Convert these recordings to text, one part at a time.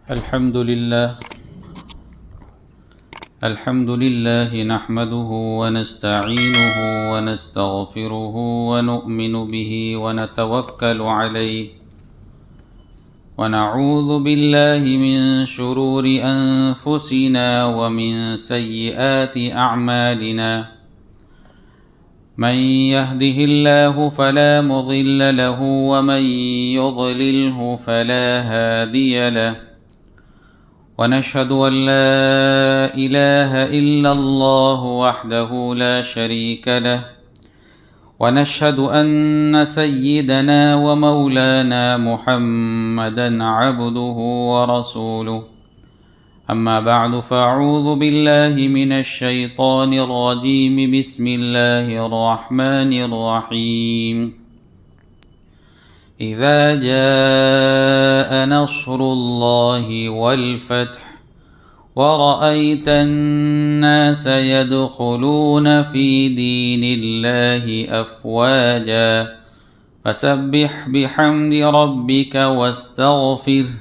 الحمد لله نحمده ونستعينه ونستغفره ونؤمن به ونتوكل عليه ونعوذ بالله من شرور أنفسنا ومن سيئات أعمالنا من يهده الله فلا مضل له ومن يضلله فلا هادي له ونشهد أن لا إله إلا الله وحده لا شريك له ونشهد أن سيدنا ومولانا محمدا عبده ورسوله أما بعد فأعوذ بالله من الشيطان الرجيم بسم الله الرحمن الرحيم إذا جاء نصر الله والفتح ورأيت الناس يدخلون في دين الله أفواجا فسبح بحمد ربك واستغفره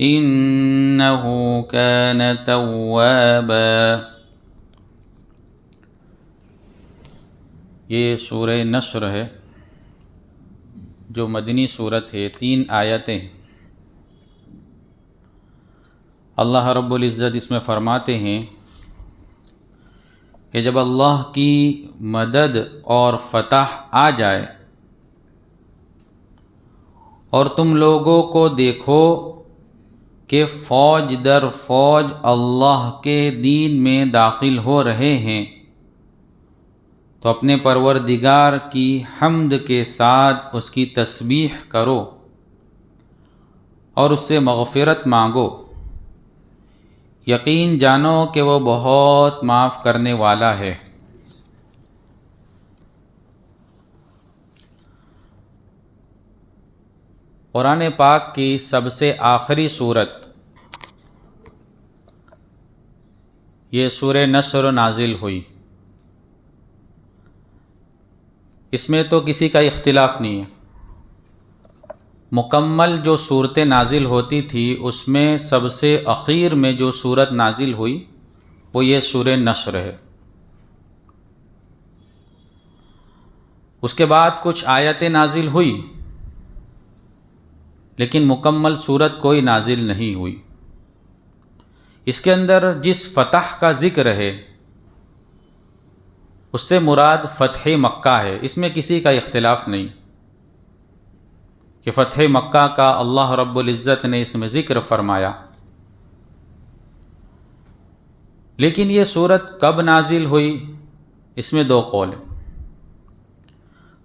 إنه كان توابا۔ یہ سورہ نصر ہے جو مدنی صورت ہے، 3 آیتیں۔ اللہ رب العزت اس میں فرماتے ہیں کہ جب اللہ کی مدد اور فتح آ جائے اور تم لوگوں کو دیکھو کہ فوج در فوج اللہ کے دین میں داخل ہو رہے ہیں، تو اپنے پروردگار کی حمد کے ساتھ اس کی تسبیح کرو اور اس سے مغفرت مانگو، یقین جانو کہ وہ بہت معاف کرنے والا ہے۔ قرآن پاک کی سب سے آخری صورت یہ سورہ نصر نازل ہوئی۔ اس میں تو کسی کا اختلاف نہیں ہے، مکمل جو صورتیں نازل ہوتی تھی اس میں سب سے اخیر میں جو صورت نازل ہوئی وہ یہ سورہ نصر ہے۔ اس کے بعد کچھ آیتیں نازل ہوئی لیکن مکمل صورت کوئی نازل نہیں ہوئی۔ اس کے اندر جس فتح کا ذکر ہے اس سے مراد فتح مکہ ہے، اس میں کسی کا اختلاف نہیں کہ فتح مکہ کا اللہ رب العزت نے اس میں ذکر فرمایا۔ لیکن یہ صورت کب نازل ہوئی اس میں 2 قول ہیں،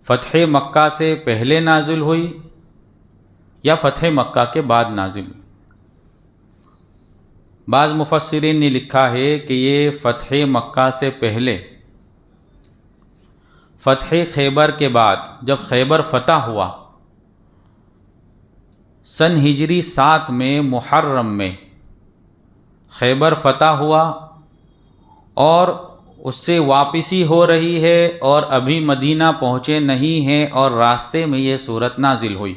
فتح مکہ سے پہلے نازل ہوئی یا فتح مکہ کے بعد نازل ہوئی۔ بعض مفسرین نے لکھا ہے کہ یہ فتح مکہ سے پہلے، فتح خیبر کے بعد، جب خیبر فتح ہوا سن ہجری 7 میں محرم میں خیبر فتح ہوا اور اس سے واپسی ہو رہی ہے اور ابھی مدینہ پہنچے نہیں ہیں اور راستے میں یہ صورت نازل ہوئی۔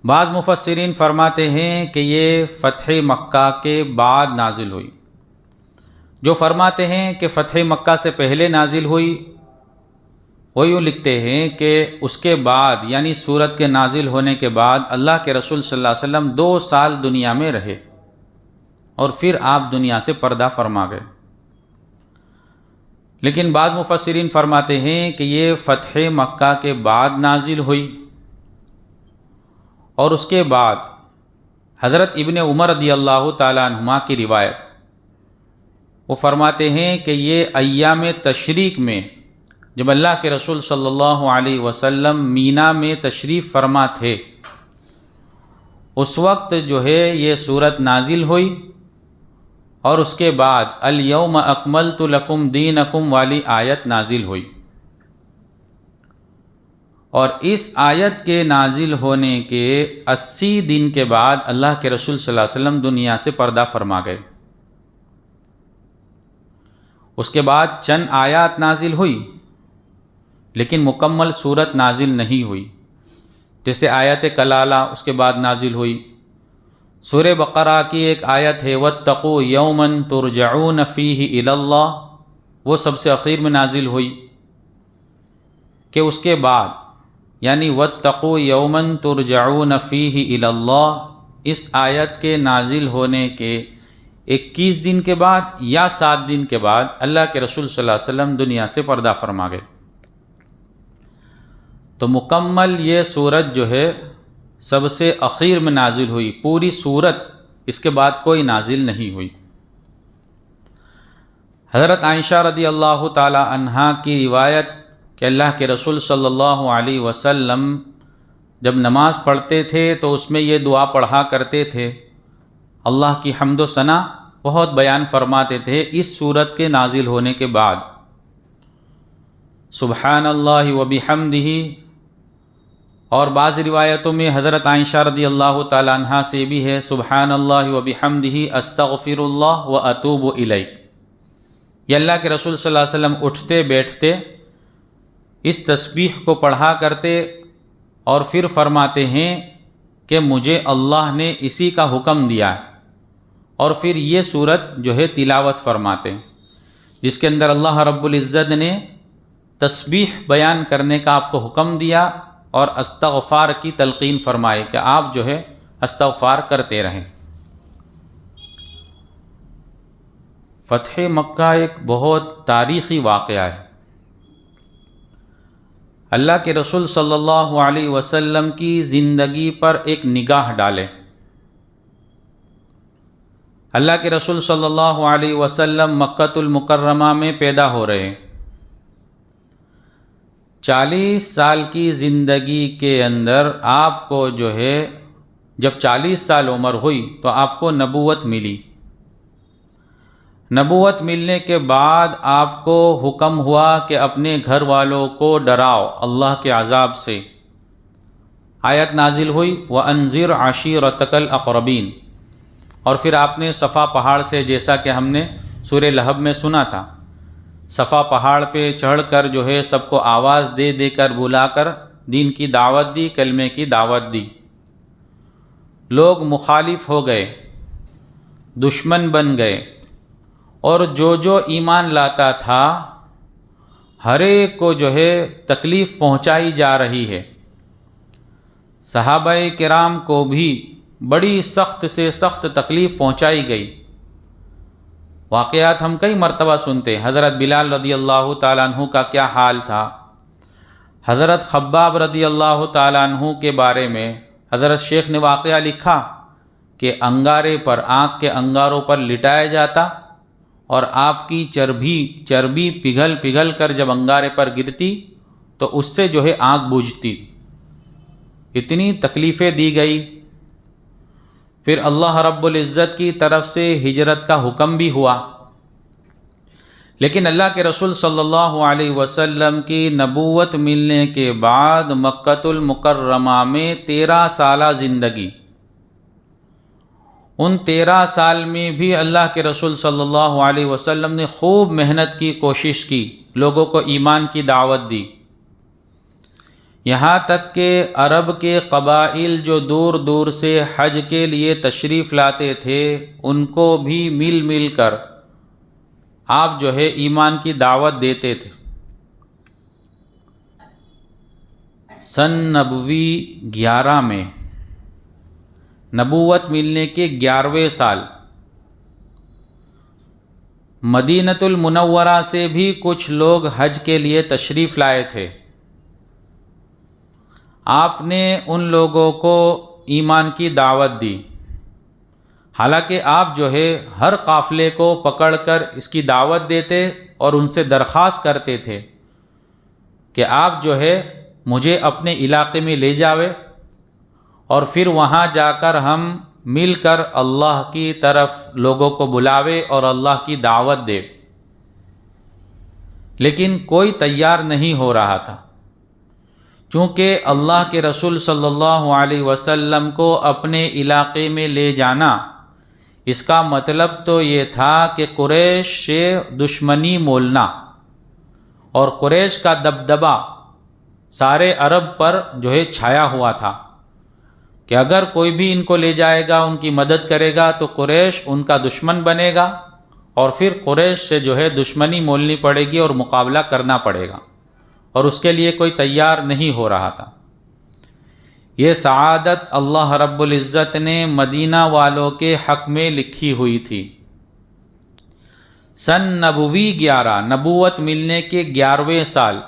بعض مفسرین فرماتے ہیں کہ یہ فتح مکہ کے بعد نازل ہوئی۔ جو فرماتے ہیں کہ فتح مکہ سے پہلے نازل ہوئی وہ یوں لکھتے ہیں کہ اس کے بعد یعنی سورت کے نازل ہونے کے بعد اللہ کے رسول صلی اللہ علیہ وسلم 2 سال دنیا میں رہے اور پھر آپ دنیا سے پردہ فرما گئے۔ لیکن بعض مفسرین فرماتے ہیں کہ یہ فتح مکہ کے بعد نازل ہوئی اور اس کے بعد حضرت ابن عمر رضی اللہ تعالیٰ عنہما کی روایت، وہ فرماتے ہیں کہ یہ ایام تشریق میں جب اللہ کے رسول صلی اللہ علیہ وسلم مینا میں تشریف فرما تھے اس وقت جو ہے یہ صورت نازل ہوئی اور اس کے بعد الیوم اکملت لکم دینکم والی آیت نازل ہوئی۔ اور اس آیت کے نازل ہونے کے 80 دن کے بعد اللہ کے رسول صلی اللہ علیہ وسلم دنیا سے پردہ فرما گئے۔ اس کے بعد چند آیات نازل ہوئی لیکن مکمل صورت نازل نہیں ہوئی۔ جیسے آیت کلالہ اس کے بعد نازل ہوئی۔ سورہ بقرہ کی ایک آیت ہے واتقوا یوما ترجعون فیہ الی اللہ، وہ سب سے اخیر میں نازل ہوئی کہ اس کے بعد یعنی واتقوا یوما ترجعون فیہ الی اللہ، اس آیت کے نازل ہونے کے 21 دن کے بعد یا 7 دن کے بعد اللہ کے رسول صلی اللہ علیہ وسلم دنیا سے پردہ فرما گئے۔ تو مکمل یہ سورت جو ہے سب سے اخیر میں نازل ہوئی، پوری سورت اس کے بعد کوئی نازل نہیں ہوئی۔ حضرت عائشہ رضی اللہ تعالی عنہا کی روایت کہ اللہ کے رسول صلی اللہ علیہ وسلم جب نماز پڑھتے تھے تو اس میں یہ دعا پڑھا کرتے تھے، اللہ کی حمد و ثنا بہت بیان فرماتے تھے اس سورت کے نازل ہونے کے بعد، سبحان اللہ و بحمدہ، اور بعض روایتوں میں حضرت عائشہ رضی اللہ تعالی عنہا سے بھی ہے سبحان اللہ و بحمدہ استغفر اللہ و اتوب الیہ۔ یہ اللہ کے رسول صلی اللہ علیہ وسلم اٹھتے بیٹھتے اس تسبیح کو پڑھا کرتے اور پھر فرماتے ہیں کہ مجھے اللہ نے اسی کا حکم دیا ہے، اور پھر یہ سورت جو ہے تلاوت فرماتے ہیں جس کے اندر اللہ رب العزت نے تسبیح بیان کرنے کا آپ کو حکم دیا اور استغفار کی تلقین فرمائی کہ آپ جو ہے استغفار کرتے رہیں۔ فتح مکہ ایک بہت تاریخی واقعہ ہے۔ اللہ کے رسول صلی اللہ علیہ وسلم کی زندگی پر ایک نگاہ ڈالیں۔ اللہ کے رسول صلی اللہ علیہ وسلم مکۃ المکرمہ میں پیدا ہو رہے ہیں۔ 40 سال کی زندگی کے اندر آپ کو جو ہے جب 40 سال عمر ہوئی تو آپ کو نبوت ملی۔ نبوت ملنے کے بعد آپ کو حکم ہوا کہ اپنے گھر والوں کو ڈراؤ اللہ کے عذاب سے۔ آیت نازل ہوئی وَأَنذِرْ عَشِيرَتَكَ الْأَقْرَبِينَ، اور پھر آپ نے صفا پہاڑ سے، جیسا کہ ہم نے سورہ لہب میں سنا تھا، صفا پہاڑ پہ چڑھ کر جو ہے سب کو آواز دے دے کر بلا کر دین کی دعوت دی، کلمے کی دعوت دی۔ لوگ مخالف ہو گئے، دشمن بن گئے، اور جو ایمان لاتا تھا ہر ایک کو جو ہے تکلیف پہنچائی جا رہی ہے۔ صحابہ کرام کو بھی بڑی سخت سے سخت تکلیف پہنچائی گئی۔ واقعات ہم کئی مرتبہ سنتے ہیں، حضرت بلال رضی اللہ تعالیٰ عنہ کا کیا حال تھا، حضرت خباب رضی اللہ تعالیٰ عنہ کے بارے میں حضرت شیخ نے واقعہ لکھا کہ انگارے پر، آنکھ کے انگاروں پر لٹایا جاتا اور آپ کی چربی پگھل کر جب انگارے پر گرتی تو اس سے جو ہے آنکھ بجھتی، اتنی تکلیفیں دی گئی۔ پھر اللہ رب العزت کی طرف سے ہجرت کا حکم بھی ہوا، لیکن اللہ کے رسول صلی اللہ علیہ وسلم کی نبوت ملنے کے بعد مکۃ المکرمہ میں 13 سالہ زندگی، ان 13 سال میں بھی اللہ کے رسول صلی اللہ علیہ وسلم نے خوب محنت کی، کوشش کی، لوگوں کو ایمان کی دعوت دی، یہاں تک کہ عرب کے قبائل جو دور دور سے حج کے لیے تشریف لاتے تھے ان کو بھی مل کر آپ جو ہے ایمان کی دعوت دیتے تھے۔ سن نبوی 11 میں، نبوت ملنے کے 11ویں سال، مدینۃ المنورہ سے بھی کچھ لوگ حج کے لیے تشریف لائے تھے۔ آپ نے ان لوگوں کو ایمان کی دعوت دی، حالانکہ آپ جو ہے ہر قافلے کو پکڑ کر اس کی دعوت دیتے اور ان سے درخواست کرتے تھے کہ آپ جو ہے مجھے اپنے علاقے میں لے جاوے اور پھر وہاں جا کر ہم مل کر اللہ کی طرف لوگوں کو بلاوے اور اللہ کی دعوت دے، لیکن کوئی تیار نہیں ہو رہا تھا، چونکہ اللہ کے رسول صلی اللہ علیہ وسلم کو اپنے علاقے میں لے جانا، اس کا مطلب تو یہ تھا کہ قریش سے دشمنی مولنا اور قریش کا دبدبہ سارے عرب پر جو ہے چھایا ہوا تھا کہ اگر کوئی بھی ان کو لے جائے گا، ان کی مدد کرے گا تو قریش ان کا دشمن بنے گا، اور پھر قریش سے جو ہے دشمنی مولنی پڑے گی اور مقابلہ کرنا پڑے گا، اور اس کے لیے کوئی تیار نہیں ہو رہا تھا۔ یہ سعادت اللہ رب العزت نے مدینہ والوں کے حق میں لکھی ہوئی تھی۔ سن نبوی 11، نبوت ملنے کے 11ویں سال،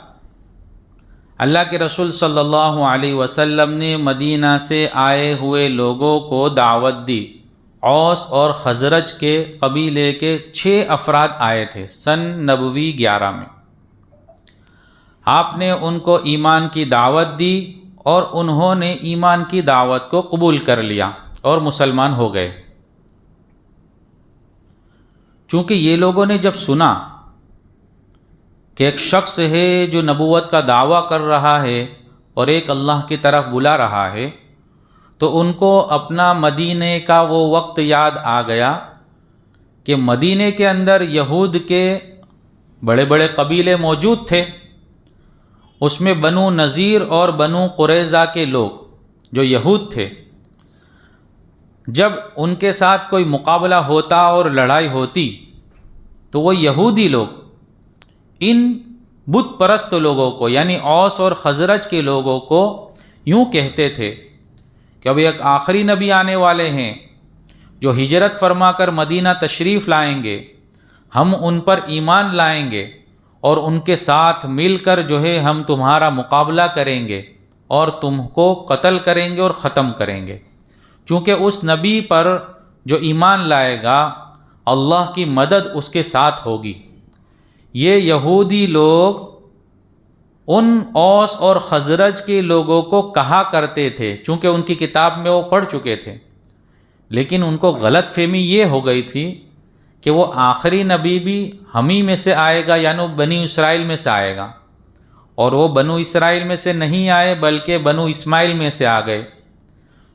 اللہ کے رسول صلی اللہ علیہ وسلم نے مدینہ سے آئے ہوئے لوگوں کو دعوت دی۔ اوس اور خزرج کے قبیلے کے 6 افراد آئے تھے سن نبوی 11 میں۔ آپ نے ان کو ایمان کی دعوت دی اور انہوں نے ایمان کی دعوت کو قبول کر لیا اور مسلمان ہو گئے۔ چونکہ یہ لوگوں نے جب سنا کہ ایک شخص ہے جو نبوت کا دعویٰ کر رہا ہے اور ایک اللہ کی طرف بلا رہا ہے، تو ان کو اپنا مدینے کا وہ وقت یاد آ گیا کہ مدینے کے اندر یہود کے بڑے بڑے قبیلے موجود تھے، اس میں بنو نذیر اور بنو قریظہ کے لوگ جو یہود تھے، جب ان کے ساتھ کوئی مقابلہ ہوتا اور لڑائی ہوتی تو وہ یہودی لوگ ان بت پرست لوگوں کو یعنی اوس اور خزرج کے لوگوں کو یوں کہتے تھے کہ اب ایک آخری نبی آنے والے ہیں جو ہجرت فرما کر مدینہ تشریف لائیں گے، ہم ان پر ایمان لائیں گے اور ان کے ساتھ مل کر جو ہے ہم تمہارا مقابلہ کریں گے اور تم کو قتل کریں گے اور ختم کریں گے، چونکہ اس نبی پر جو ایمان لائے گا اللہ کی مدد اس کے ساتھ ہوگی۔ یہ یہودی لوگ ان اوس اور خزرج کے لوگوں کو کہا کرتے تھے، چونکہ ان کی کتاب میں وہ پڑھ چکے تھے، لیکن ان کو غلط فہمی یہ ہو گئی تھی کہ وہ آخری نبی بھی ہم ہی میں سے آئے گا، یعنی بنی اسرائیل میں سے آئے گا، اور وہ بنو اسرائیل میں سے نہیں آئے بلکہ بنو اسماعیل میں سے آ گئے،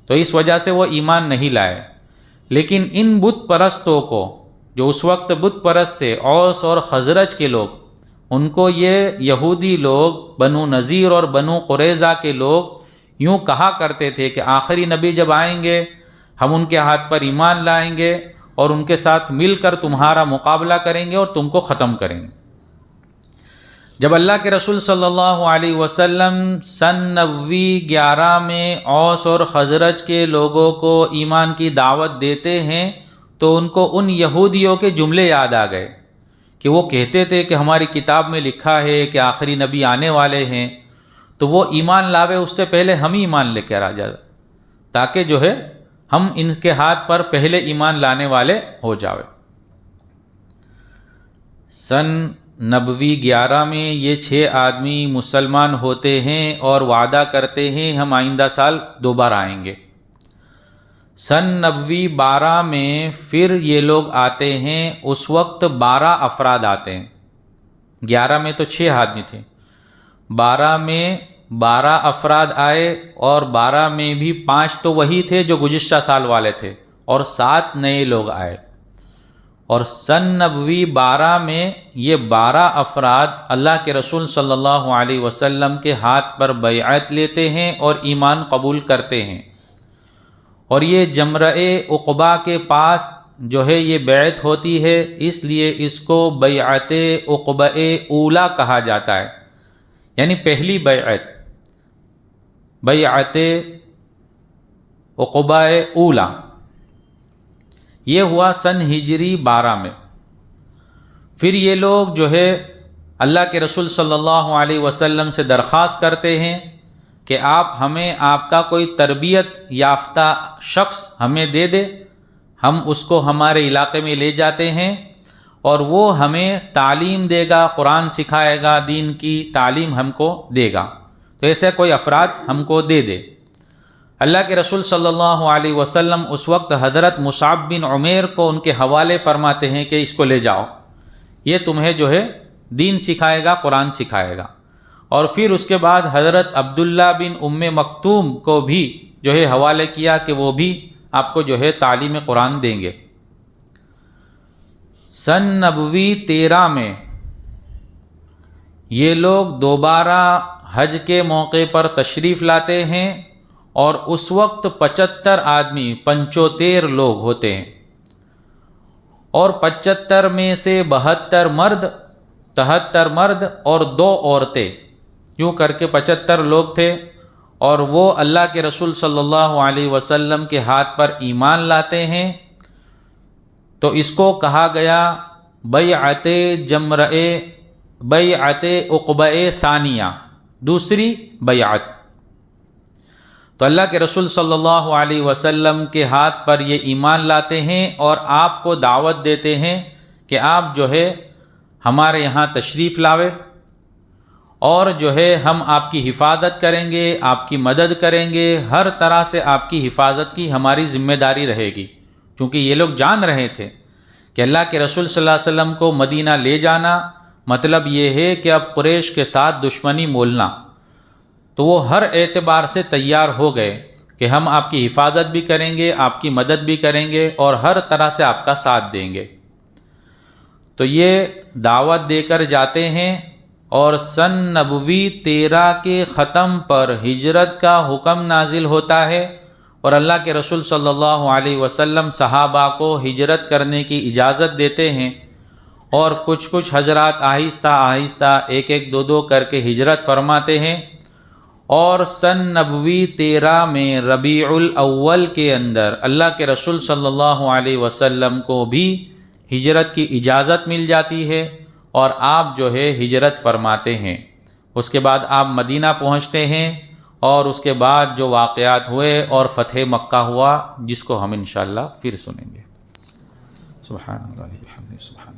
تو اس وجہ سے وہ ایمان نہیں لائے۔ لیکن ان بت پرستوں کو جو اس وقت بت پرست تھے، اوس اور خزرج کے لوگ، ان کو یہ یہودی لوگ بنو نذیر اور بنو قریظہ کے لوگ یوں کہا کرتے تھے کہ آخری نبی جب آئیں گے ہم ان کے ہاتھ پر ایمان لائیں گے اور ان کے ساتھ مل کر تمہارا مقابلہ کریں گے اور تم کو ختم کریں گے۔ جب اللہ کے رسول صلی اللہ علیہ وسلم سن نبوی 11 میں اوس اور خزرج کے لوگوں کو ایمان کی دعوت دیتے ہیں تو ان کو ان یہودیوں کے جملے یاد آ گئے کہ وہ کہتے تھے کہ ہماری کتاب میں لکھا ہے کہ آخری نبی آنے والے ہیں، تو وہ ایمان لاوے اس سے پہلے ہم ہی ایمان لے کے آ جائے تاکہ جو ہے ہم ان کے ہاتھ پر پہلے ایمان لانے والے ہو جاوے۔ سن نبوی 11 میں یہ 6 آدمی مسلمان ہوتے ہیں اور وعدہ کرتے ہیں ہم آئندہ سال دوبارہ آئیں گے۔ سن نبوی 12 میں پھر یہ لوگ آتے ہیں، اس وقت 12 افراد آتے ہیں، 11 میں تو 6 آدمی تھے، 12 میں 12 افراد آئے، اور 12 میں بھی 5 تو وہی تھے جو گزشتہ سال والے تھے اور 7 نئے لوگ آئے، اور سن نبوی 12 میں یہ 12 افراد اللہ کے رسول صلی اللہ علیہ وسلم کے ہاتھ پر بیعت لیتے ہیں اور ایمان قبول کرتے ہیں، اور یہ جمرہ عقبہ کے پاس جو ہے یہ بیعت ہوتی ہے، اس لیے اس کو بیعت عقبہ اولا کہا جاتا ہے، یعنی پہلی بیعت، بیعت عقبہ اولا۔ یہ ہوا سن ہجری 12 میں۔ پھر یہ لوگ جو ہے اللہ کے رسول صلی اللہ علیہ وسلم سے درخواست کرتے ہیں کہ آپ ہمیں آپ کا کوئی تربیت یافتہ شخص ہمیں دے دے، ہم اس کو ہمارے علاقے میں لے جاتے ہیں اور وہ ہمیں تعلیم دے گا، قرآن سکھائے گا، دین کی تعلیم ہم کو دے گا، تو ایسے کوئی افراد ہم کو دے دے۔ اللہ کے رسول صلی اللہ علیہ وسلم اس وقت حضرت مصعب بن عمیر کو ان کے حوالے فرماتے ہیں کہ اس کو لے جاؤ، یہ تمہیں جو ہے دین سکھائے گا، قرآن سکھائے گا۔ اور پھر اس کے بعد حضرت عبداللہ بن ام مکتوم کو بھی جو ہے حوالے کیا کہ وہ بھی آپ کو جو ہے تعلیم قرآن دیں گے۔ سن نبوی 13 میں یہ لوگ دوبارہ حج کے موقع پر تشریف لاتے ہیں اور اس وقت 75 آدمی 75 لوگ ہوتے ہیں، اور 75 میں سے 72 مرد 73 مرد اور 2 عورتیں، یوں کر کے 75 لوگ تھے، اور وہ اللہ کے رسول صلی اللہ علیہ وسلم کے ہاتھ پر ایمان لاتے ہیں۔ تو اس کو کہا گیا بیعت جمرہ، بیعت عقبہ ثانیہ، دوسری بیعت۔ تو اللہ کے رسول صلی اللہ علیہ وسلم کے ہاتھ پر یہ ایمان لاتے ہیں اور آپ کو دعوت دیتے ہیں کہ آپ جو ہے ہمارے یہاں تشریف لاوے، اور جو ہے ہم آپ کی حفاظت کریں گے، آپ کی مدد کریں گے، ہر طرح سے آپ کی حفاظت کی ہماری ذمہ داری رہے گی، کیونکہ یہ لوگ جان رہے تھے کہ اللہ کے رسول صلی اللہ علیہ وسلم کو مدینہ لے جانا مطلب یہ ہے کہ اب قریش کے ساتھ دشمنی مولنا۔ تو وہ ہر اعتبار سے تیار ہو گئے کہ ہم آپ کی حفاظت بھی کریں گے، آپ کی مدد بھی کریں گے، اور ہر طرح سے آپ کا ساتھ دیں گے۔ تو یہ دعوت دے کر جاتے ہیں، اور سن نبوی 13 کے ختم پر ہجرت کا حکم نازل ہوتا ہے، اور اللہ کے رسول صلی اللہ علیہ وسلم صحابہ کو ہجرت کرنے کی اجازت دیتے ہیں، اور کچھ حضرات آہستہ آہستہ ایک ایک دو کر کے ہجرت فرماتے ہیں، اور سن نبوی 13 میں ربیع الاول کے اندر اللہ کے رسول صلی اللہ علیہ وسلم کو بھی ہجرت کی اجازت مل جاتی ہے، اور آپ جو ہے ہجرت فرماتے ہیں۔ اس کے بعد آپ مدینہ پہنچتے ہیں، اور اس کے بعد جو واقعات ہوئے اور فتح مکہ ہوا، جس کو ہم انشاءاللہ پھر سنیں گے۔ سبحان اللہ، سبحان